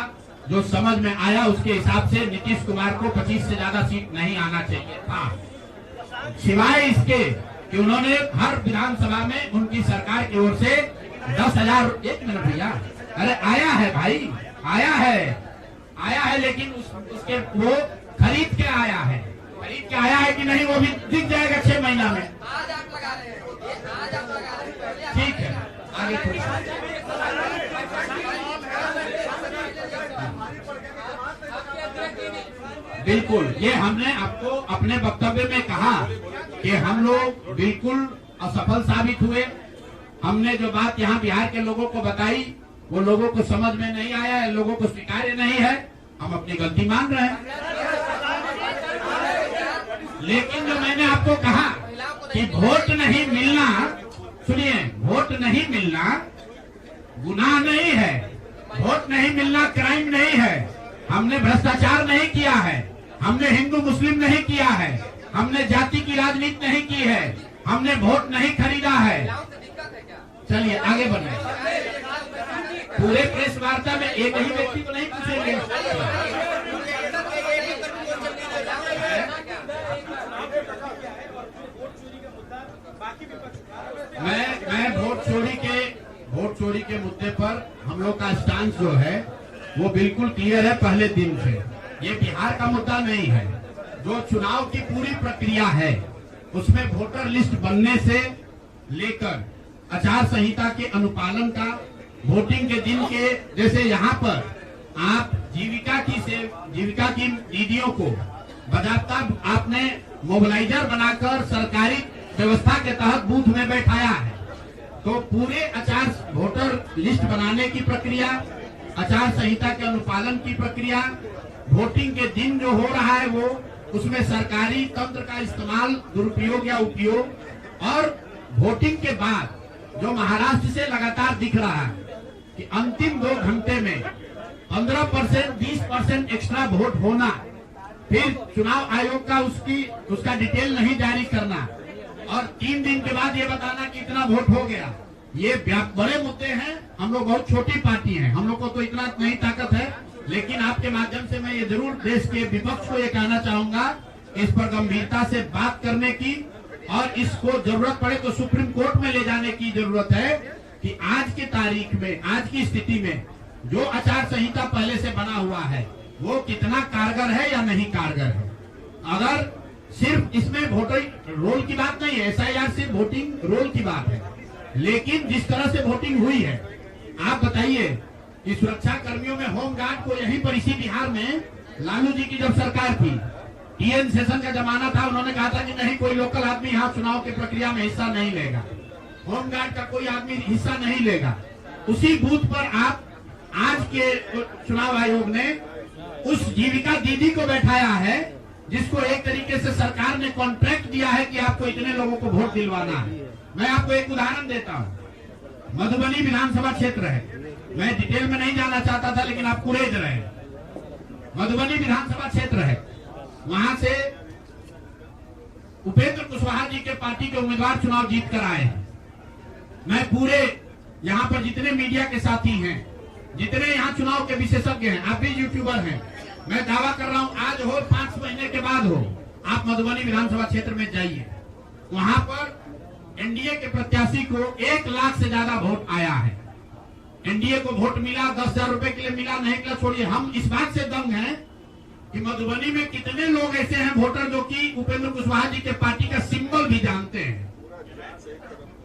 जो समझ में आया, उसके हिसाब से नीतीश कुमार को 25 से ज्यादा सीट नहीं आना चाहिए था। सिवाय इसके कि उन्होंने हर विधानसभा में उनकी सरकार की ओर से 10,000। 1 मिनट भैया, अरे आया है भाई, आया है, लेकिन उसके वो खरीद के आया है कि नहीं वो भी दिख जाएगा 6 महीना में। ठीक है, आगे बिल्कुल, ये हमने आपको अपने वक्तव्य में कहा कि हम लोग बिल्कुल असफल साबित हुए। हमने जो बात यहाँ बिहार के लोगों को बताई वो लोगों को समझ में नहीं आया है, लोगों को स्वीकार्य नहीं है। हम अपनी गलती मान रहे हैं, लेकिन जो मैंने आपको कहा कि वोट नहीं मिलना, सुनिए, वोट नहीं मिलना गुनाह नहीं है, वोट नहीं मिलना क्राइम नहीं है। हमने भ्रष्टाचार नहीं किया है, हमने हिंदू मुस्लिम नहीं किया है, हमने जाति की राजनीति नहीं की है, हमने वोट नहीं खरीदा है। चलिए आगे बढ़े। पूरे प्रेस वार्ता में एक ही व्यक्ति को नहीं पूछेंगे। मैं वोट चोरी के मुद्दे पर हम लोग का स्टांस जो है वो बिल्कुल क्लियर है पहले दिन से। ये बिहार का मुद्दा नहीं है। जो चुनाव की पूरी प्रक्रिया है उसमें वोटर लिस्ट बनने से लेकर आचार संहिता के अनुपालन का, वोटिंग के दिन के, जैसे यहाँ पर आप जीविका की दीदियों को बाकायदा आपने मोबिलाइजर बनाकर सरकारी व्यवस्था के तहत बूथ में बैठाया है। तो पूरे वोटर लिस्ट बनाने की प्रक्रिया, आचार संहिता के अनुपालन की प्रक्रिया, वोटिंग के दिन जो हो रहा है वो, उसमें सरकारी तंत्र का इस्तेमाल, दुरुपयोग या उपयोग, और वोटिंग के बाद जो महाराष्ट्र से लगातार दिख रहा है कि अंतिम 2 घंटे में 15%, 20% एक्स्ट्रा वोट होना, फिर चुनाव आयोग का उसका डिटेल नहीं जारी करना, और 3 दिन के बाद ये बताना कि इतना वोट हो गया। ये बड़े मुद्दे हैं। हम लोग बहुत छोटी पार्टी हैं, हम लोग को तो इतना नहीं ताकत है, लेकिन आपके माध्यम से मैं ये जरूर देश के विपक्ष को ये कहना चाहूंगा, इस पर गंभीरता से बात करने की, और इसको जरूरत पड़े तो सुप्रीम कोर्ट में ले जाने की जरूरत है कि आज की तारीख में, आज की स्थिति में जो आचार संहिता पहले से बना हुआ है वो कितना कारगर है या नहीं कारगर है। अगर सिर्फ इसमें वोटर रोल की बात नहीं है, SIR सिर्फ वोटिंग रोल की बात है, लेकिन जिस तरह से वोटिंग हुई है, आप बताइए कि सुरक्षा कर्मियों में होमगार्ड को यहीं पर इसी बिहार में लालू जी की जब सरकार थी, TN सेशन का जमाना था, उन्होंने कहा था कि नहीं, कोई लोकल आदमी यहाँ चुनाव की प्रक्रिया में हिस्सा नहीं लेगा, होमगार्ड का कोई आदमी हिस्सा नहीं लेगा। उसी बूथ पर आप आज के चुनाव आयोग ने उस जीविका दीदी को बैठाया है जिसको एक तरीके से सरकार ने कॉन्ट्रैक्ट दिया है कि आपको इतने लोगों को वोट दिलवाना है। मैं आपको एक उदाहरण देता हूँ। मधुबनी विधानसभा क्षेत्र है, मैं डिटेल में नहीं जाना चाहता था, लेकिन आप कुरेद रहे। मधुबनी विधानसभा क्षेत्र है, वहां से उपेंद्र कुशवाहा जी के पार्टी के उम्मीदवार चुनाव जीत कर आए हैं। मैं पूरे यहाँ पर जितने मीडिया के साथी हैं, जितने यहाँ चुनाव के विशेषज्ञ हैं, आप भी यूट्यूबर हैं, मैं दावा कर रहा हूँ आज हो 5 महीने के बाद हो, आप मधुबनी विधानसभा क्षेत्र में जाइए, वहां पर एनडीए के प्रत्याशी को 1 लाख से ज्यादा वोट आया है। एनडीए को वोट मिला, 10,000 रुपए के लिए मिला, नहीं मिला छोड़िए। हम इस बात से दंग हैं कि मधुबनी में कितने लोग ऐसे हैं वोटर जो कि उपेंद्र कुशवाहा जी के पार्टी का सिंबल भी जानते हैं।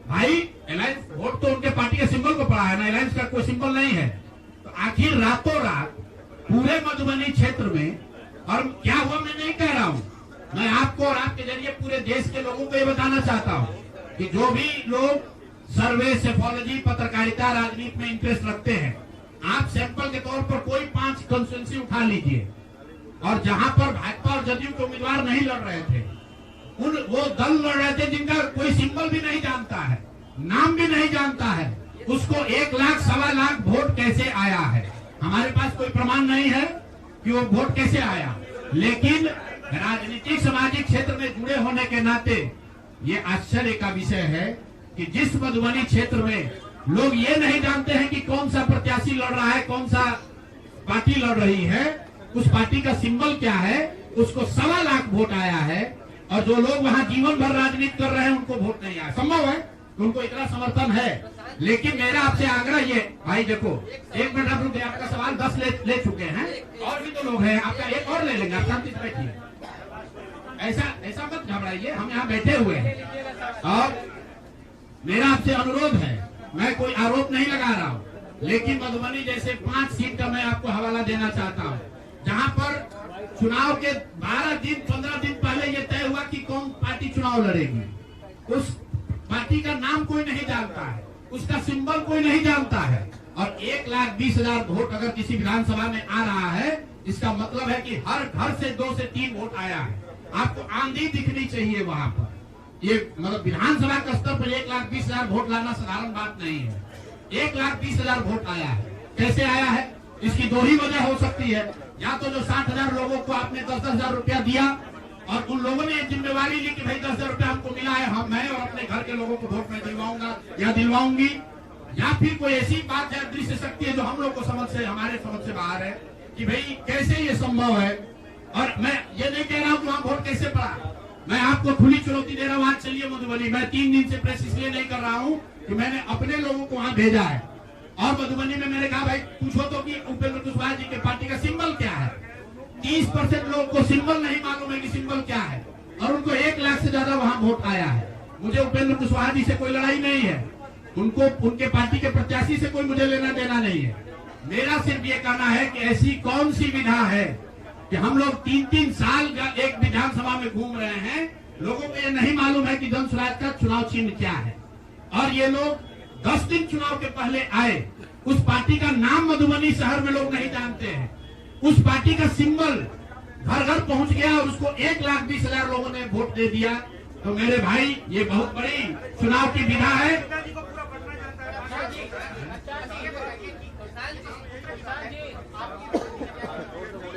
भाई अलायंस वोट तो उनके पार्टी के सिंबल को पड़ा है ना, अलायंस का कोई सिंबल नहीं है। तो आखिर रातों रात पूरे मधुबनी क्षेत्र में, और क्या हुआ मैं नहीं कह रहा हूँ, मैं आपको और आपके जरिए पूरे देश के लोगों को ये बताना चाहता हूँ कि जो भी लोग सर्वे, सेफोलॉजी, पत्रकारिता, राजनीति में इंटरेस्ट रखते हैं। आप सैंपल के तौर पर कोई 5 कंस्टिट्यूंसी उठा लीजिए, और जहां पर भाजपा और जदयू के उम्मीदवार नहीं लड़ रहे थे, वो दल लड़ रहे थे जिनका कोई सिंबल भी नहीं जानता है, नाम भी नहीं जानता है, उसको 1 लाख, 1.25 लाख वोट कैसे आया है? हमारे पास कोई प्रमाण नहीं है कि वो वोट कैसे आया, लेकिन राजनीतिक सामाजिक क्षेत्र में जुड़े होने के नाते ये आश्चर्य का विषय है कि जिस मधुबनी क्षेत्र में लोग ये नहीं जानते हैं कि कौन सा प्रत्याशी लड़ रहा है, कौन सा पार्टी लड़ रही है, उस पार्टी का सिंबल क्या है, उसको 1.25 लाख वोट आया है, और जो लोग वहां जीवन भर राजनीति कर रहे हैं उनको वोट नहीं आया। संभव है उनको इतना समर्थन है, लेकिन मेरा आपसे आग्रह ये, भाई देखो 1 मिनट आप रुक, आपका सवाल 10 ले चुके हैं, और भी तो लोग हैं, आपका एक और ले लेंगे, आप शांति से बैठिए, ऐसा मत घबराइए, हम यहाँ बैठे हुए हैं। और मेरा आपसे अनुरोध है, मैं कोई आरोप नहीं लगा रहा हूँ, लेकिन मधुबनी जैसे 5 सीट का मैं आपको हवाला देना चाहता हूँ, जहाँ पर चुनाव के 12 दिन 15 दिन पहले ये तय हुआ कि कौन पार्टी चुनाव लड़ेगी, उस पार्टी का नाम कोई नहीं जानता है, उसका सिंबल कोई नहीं जानता है, और 1,20,000 वोट अगर किसी विधानसभा में आ रहा है, इसका मतलब है कि हर घर से 2 से 3 वोट आया है। आपको आंधी दिखनी चाहिए वहां पर। ये मतलब विधानसभा के स्तर पर 1,20,000 वोट लाना साधारण बात नहीं है। 1,20,000 वोट आया है, कैसे आया है? इसकी 2 ही वजह हो सकती है, या तो जो 60,000 लोगों को आपने 10,000 रुपया दिया और उन लोगों ने जिम्मेवारी ली कि भाई 10,000 रुपया हमको मिला है, हम मैं और अपने घर के लोगों को वोट में दिलवाऊंगा या दिलवाऊंगी, या फिर कोई ऐसी बात है, दृश्य शक्ति है जो हम लोग को हमारे समझ से बाहर है कि भाई कैसे ये संभव है। और मैं ये नहीं कह रहा हूँ कि वहाँ वोट कैसे पड़ा, मैं आपको खुली चुनौती दे रहा हूँ, आज चलिए मधुबनी। मैं 3 दिन से प्रेस इसलिए नहीं कर रहा हूँ कि मैंने अपने लोगों को वहाँ भेजा है, और मधुबनी में मैंने कहा भाई पूछो तो कि उपेंद्र कुशवाहा जी के पार्टी का सिंबल क्या है। 30% लोगों को सिंबल नहीं मालूम है कि सिंबल क्या है, और उनको 1 लाख से ज्यादा वहाँ वोट आया है। मुझे उपेंद्र कुशवाहा जी से कोई लड़ाई नहीं है, उनको उनके पार्टी के प्रत्याशी से कोई मुझे लेना देना नहीं है। मेरा सिर्फ ये कहना है कि ऐसी कौन सी विधा है कि हम लोग 3-3 साल एक विधानसभा में घूम रहे हैं, लोगों को ये नहीं मालूम है कि जन स्वराज का चुनाव चिन्ह क्या है, और ये लोग 10 दिन चुनाव के पहले आए, उस पार्टी का नाम मधुबनी शहर में लोग नहीं जानते हैं, उस पार्टी का सिंबल घर घर पहुंच गया और उसको 1,20,000 लोगों ने वोट दे दिया। तो मेरे भाई ये बहुत बड़ी चुनाव की विधा है।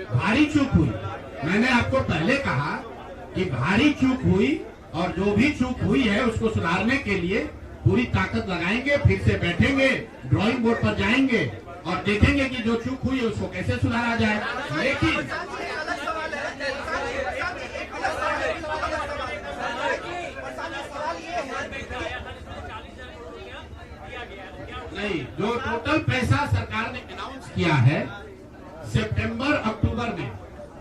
भारी चूक हुई, मैंने आपको पहले कहा कि भारी चूक हुई, और जो भी चूक हुई है उसको सुधारने के लिए पूरी ताकत लगाएंगे, फिर से बैठेंगे, ड्राइंग बोर्ड पर जाएंगे और देखेंगे कि जो चूक हुई है उसको कैसे सुधारा जाए। लेकिन नहीं, जो टोटल पैसा सरकार ने अनाउंस किया है सितंबर अक्टूबर में,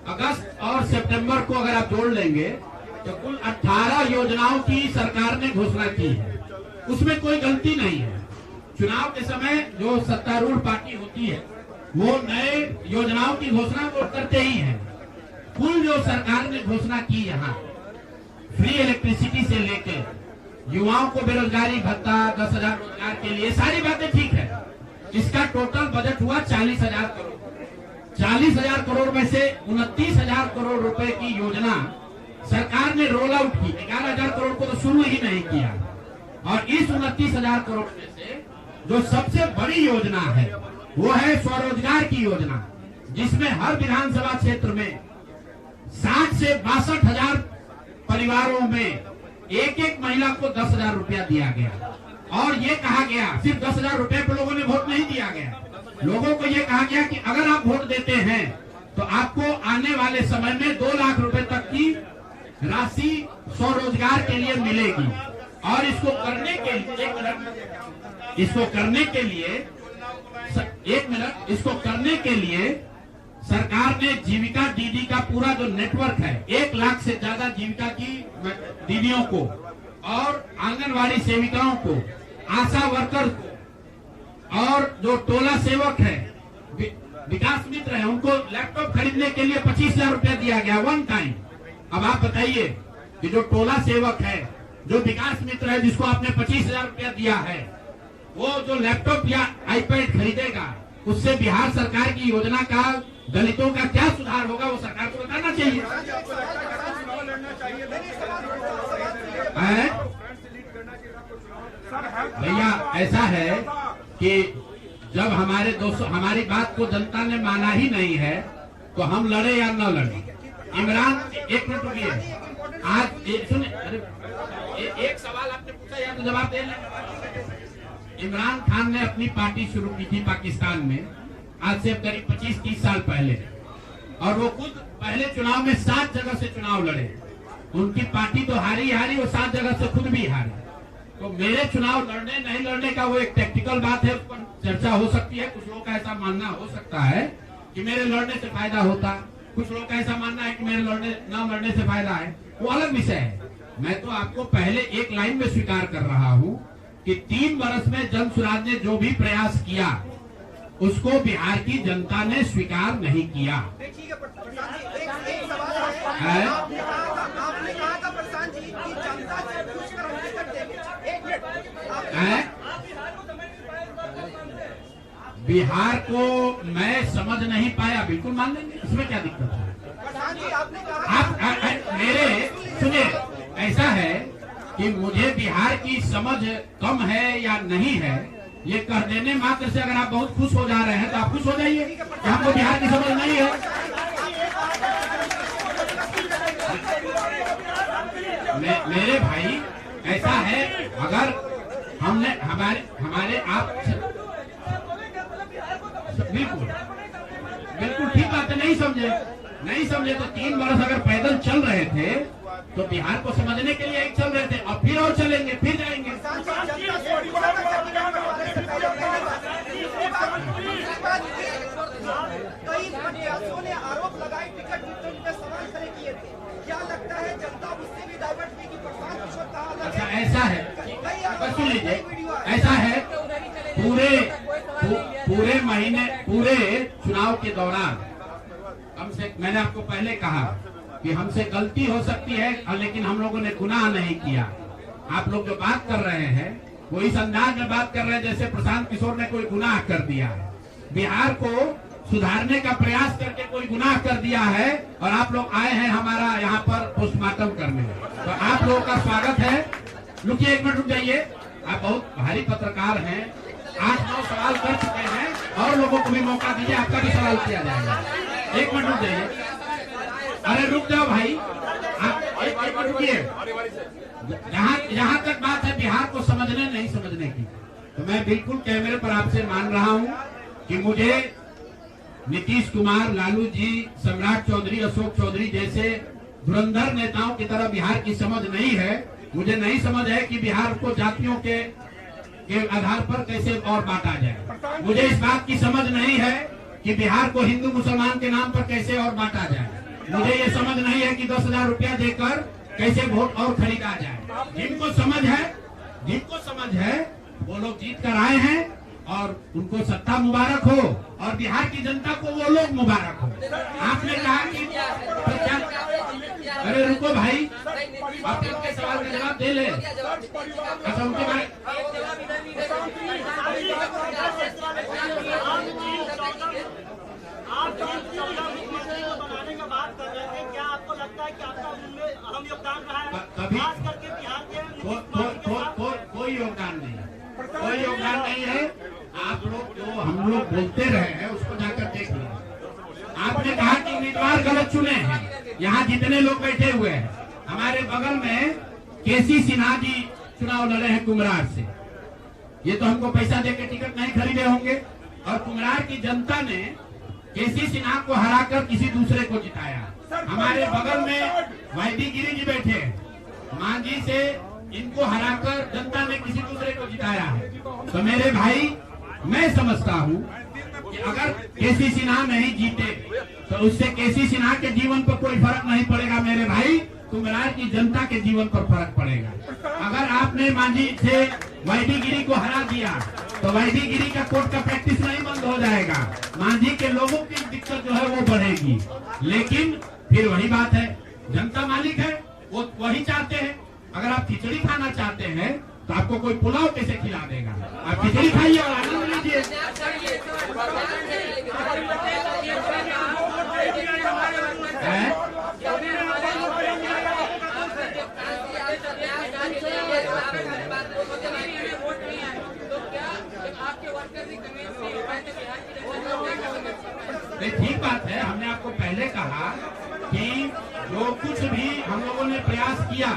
अगस्त और सितंबर को अगर आप जोड़ लेंगे तो कुल 18 योजनाओं की सरकार ने घोषणा की है, उसमें कोई गलती नहीं है। चुनाव के समय जो सत्तारूढ़ पार्टी होती है वो नए योजनाओं की घोषणा वो करते ही है। कुल जो सरकार ने घोषणा की यहाँ फ्री इलेक्ट्रिसिटी से लेकर युवाओं को बेरोजगारी भत्ता, 10,000 रोजगार के लिए, सारी बातें ठीक है। इसका टोटल बजट हुआ 40,000 करोड़। 40,000 करोड़ में से 29,000 करोड़ रुपए की योजना सरकार ने रोल आउट की। 11,000 करोड़ को तो शुरू ही नहीं किया, और इस 29,000 करोड़ में से जो सबसे बड़ी योजना है वो है स्वरोजगार की योजना, जिसमें हर विधानसभा क्षेत्र में 60 से 62,000 परिवारों में एक महिला को 10,000 रुपया दिया गया। और ये कहा गया, सिर्फ 10,000 रुपए पे लोगों ने वोट नहीं दिया गया, लोगों को ये कहा गया कि अगर आप वोट देते हैं तो आपको आने वाले समय में 2 लाख रुपए तक की राशि स्वरोजगार के लिए मिलेगी। और इसको करने के लिए इसको करने के लिए सरकार ने जीविका दीदी का पूरा जो नेटवर्क है, 1 लाख से ज्यादा जीविका की दीदियों को और आंगनवाड़ी सेविकाओं को, आशा वर्कर को, और जो टोला सेवक है, विकास मित्र है, उनको लैपटॉप खरीदने के लिए 25,000 रुपया दिया गया 1 टाइम। अब आप बताइए कि जो टोला सेवक है जो विकास मित्र है जिसको आपने 25,000 रुपया दिया है, वो जो लैपटॉप या आईपैड खरीदेगा, उससे बिहार सरकार की योजना का दलितों का क्या सुधार होगा, वो सरकार को बताना चाहिए। भैया ऐसा है कि जब हमारे दोस्तों हमारी बात को जनता ने माना ही नहीं है तो हम लड़े या न लड़े। इमरान, एक मिनट रुकिए, आज सुनिए, अरे एक सवाल आपने पूछा या तो जवाब दे लें। इमरान खान ने अपनी पार्टी शुरू की थी पाकिस्तान में, आज से करीब 25-30 साल पहले, और वो खुद पहले चुनाव में 7 जगह से चुनाव लड़े। उनकी पार्टी तो हारी, वो 7 जगह से खुद भी हारे। तो मेरे चुनाव लड़ने नहीं लड़ने का वो एक टेक्निकल बात है, उस पर चर्चा हो सकती है। कुछ लोग का ऐसा मानना हो सकता है कि मेरे लड़ने से फायदा होता, कुछ लोग का ऐसा मानना है कि मेरे न लड़ने से फायदा है, वो अलग विषय है। मैं तो आपको पहले एक लाइन में स्वीकार कर रहा हूँ कि 3 वर्ष में जन सुराज ने जो भी प्रयास किया उसको बिहार की जनता ने स्वीकार नहीं किया। बिहार को मैं समझ नहीं पाया, बिल्कुल मान लेंगे, इसमें क्या दिक्कत है। आप मेरे सुनिए, ऐसा है कि मुझे बिहार की समझ कम है या नहीं है, ये कह देने मात्र से अगर आप बहुत खुश हो जा रहे हैं तो आप खुश हो जाइए कि हमको बिहार की समझ नहीं है। मेरे भाई ऐसा है, अगर हमने हमारे आप बिल्कुल ठीक बात है, नहीं समझे तो 3 वर्ष अगर पैदल चल रहे थे तो बिहार को समझने के लिए एक चल रहे थे, अब फिर और चलेंगे, फिर जाएंगे। कई प्रत्याशियों ने आरोप लगाए, टिकट वितरण पे सवाल खड़े किए थे। क्या लगता है जनता उससे भी डाइवर्ट हुई कि प्रशांत किशोर कहा? अच्छा ऐसा है, सुन लीजिए, ऐसा है पूरे महीने, पूरे चुनाव के दौरान मैंने आपको पहले कहा कि हमसे गलती हो सकती है, लेकिन हम लोगों ने गुनाह नहीं किया। आप लोग जो बात कर रहे हैं वो इस अंदाज में बात कर रहे हैं जैसे प्रशांत किशोर ने कोई गुनाह कर दिया है, बिहार को सुधारने का प्रयास करके कोई गुनाह कर दिया है, और आप लोग आए हैं हमारा यहाँ पर पोस्टमार्टम करने। तो आप लोगों का स्वागत है। रुकिए, एक मिनट रुक जाइए, आप बहुत भारी पत्रकार हैं, 8-9 सवाल कर चुके हैं, और लोगों को भी मौका दीजिए, आपका भी सवाल किया जाएगा। एक मिनट रुक जाइए, अरे रुक जाओ भाई, आप एक मिनट रुकिए। जहाँ तक बात है बिहार को समझने नहीं समझने की, तो मैं बिल्कुल कैमरे पर आपसे मान रहा हूँ कि मुझे नीतीश कुमार, लालू जी, सम्राट चौधरी, अशोक चौधरी जैसे धुरंधर नेताओं की तरह बिहार की समझ नहीं है। मुझे नहीं समझ है कि बिहार को जातियों के आधार पर कैसे और बांटा जाए। मुझे इस बात की समझ नहीं है कि बिहार को हिंदू मुसलमान के नाम पर कैसे और बांटा जाए। मुझे ये समझ नहीं है कि 10,000 रुपया देकर कैसे वोट और खरीदा जाए। जिनको समझ है वो लोग जीत कर आए हैं, और उनको सत्ता मुबारक हो, और बिहार की जनता को वो लोग मुबारक हो। आपने कहा कि अरे रुको भाई, आप इनके सवाल का जवाब दे ले। अच्छा, उनके बारे बनाने का बात कर रहे थे, क्या आपको लगता है कि आपका उनमें अहम योगदान रहा है? कभी खास करके बिहार के कोई योगदान नहीं है। आप लोग जो हम लोग बोलते रहे हैं उसको जाकर देख लीजिए। आपने कहा कि उम्मीदवार गलत चुने हैं। यहाँ जितने लोग बैठे हुए हैं, हमारे बगल में केसी सिन्हा जी चुनाव लड़े हैं कुम्हरार से। ये तो हमको पैसा देकर टिकट नहीं खरीदे होंगे, और कुम्हरार की जनता ने केसी सिन्हा को हराकर किसी दूसरे को जिताया। हमारे बगल में वैदी गिरी जी बैठे हैं, मांझी से इनको हराकर जनता ने किसी दूसरे को जिताया है। तो मेरे भाई, मैं समझता हूँ कि अगर केसी सिन्हा नहीं जीते तो उससे केसी सिन्हा के जीवन पर कोई फर्क नहीं पड़ेगा मेरे भाई, कुम्हरार की जनता के जीवन पर फर्क पड़ेगा। अगर आपने मांझी से वैदी गिरी को हरा दिया तो वैदी गिरी का कोर्ट का प्रैक्टिस नहीं बंद हो जाएगा, मांझी के लोगों की दिक्कत जो है वो बढ़ेगी। लेकिन फिर वही बात है, जनता मालिक है, वो वही चाहते हैं। अगर आप खिचड़ी खाना चाहते हैं तो आपको कोई पुलाव कैसे खिला देगा? आप खिचड़ी खाइए और आनंद लीजिए। ठीक बात है, हमने आपको पहले कहा कि जो कुछ भी हम लोगों ने प्रयास किया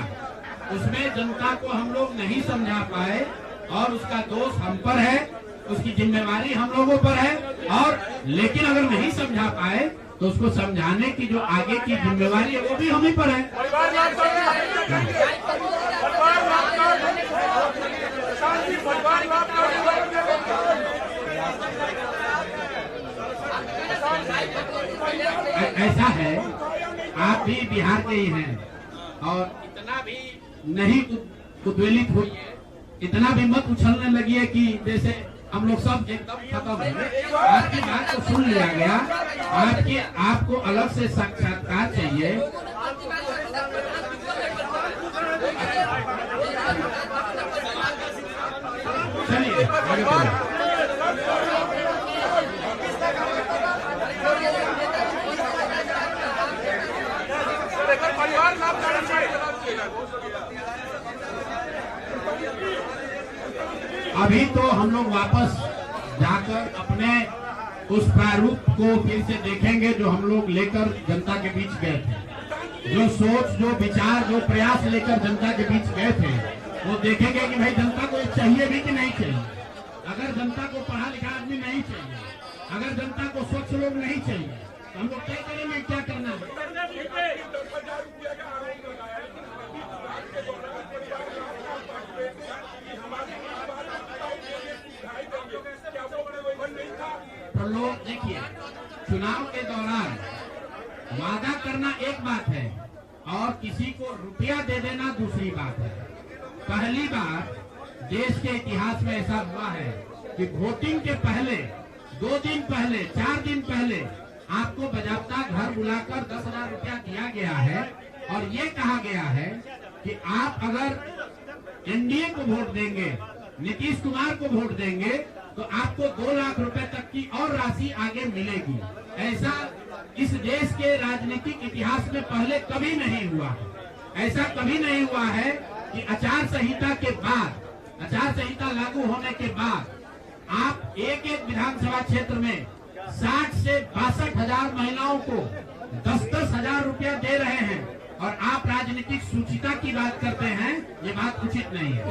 उसमें जनता को हम लोग नहीं समझा पाए और उसका दोष हम पर है, उसकी जिम्मेवारी हम लोगों पर है। और लेकिन अगर नहीं समझा पाए तो उसको समझाने की जो आगे की जिम्मेवारी है वो भी हम ही पर है। ऐसा है, आप भी बिहार के ही हैं और इतना भी नहीं उद्वेलित हुई, इतना भी मत उछलने लगी है कि जैसे हम लोग सब एकदम खत्म हो गए। आपकी बात को सुन लिया गया, आपको अलग से साक्षात्कार चाहिए। चलिए आगे बढ़िए। अभी तो हम लोग वापस जाकर अपने उस प्रारूप को फिर से देखेंगे जो हम लोग लेकर जनता के बीच गए थे। जो सोच, जो विचार, जो प्रयास लेकर जनता के बीच गए थे वो देखेंगे कि भाई जनता को चाहिए भी कि नहीं चाहिए। अगर जनता को पढ़ा लिखा आदमी नहीं चाहिए, अगर जनता को स्वच्छ लोग नहीं चाहिए तो हम लोग तय करेंगे क्या करना है। तो लोग देखिए, चुनाव के दौरान वादा करना एक बात है और किसी को रुपया दे देना दूसरी बात है। पहली बार देश के इतिहास में ऐसा हुआ है कि वोटिंग के पहले 2 दिन पहले, 4 दिन पहले आपको बजाबता घर बुलाकर 10,000 रुपया दिया गया है और ये कहा गया है कि आप अगर एनडीए को वोट देंगे, नीतीश कुमार को वोट देंगे तो आपको 2 लाख रुपए तक की और राशि आगे मिलेगी। ऐसा इस देश के राजनीतिक इतिहास में पहले कभी नहीं हुआ। ऐसा कभी नहीं हुआ है कि आचार संहिता के बाद, आचार संहिता लागू होने के बाद आप एक विधानसभा क्षेत्र में 60 से 62,000 महिलाओं को 10-10 हजार रुपया दे रहे हैं और आप राजनीतिक सूचिता की बात करते हैं। ये बात उचित नहीं है।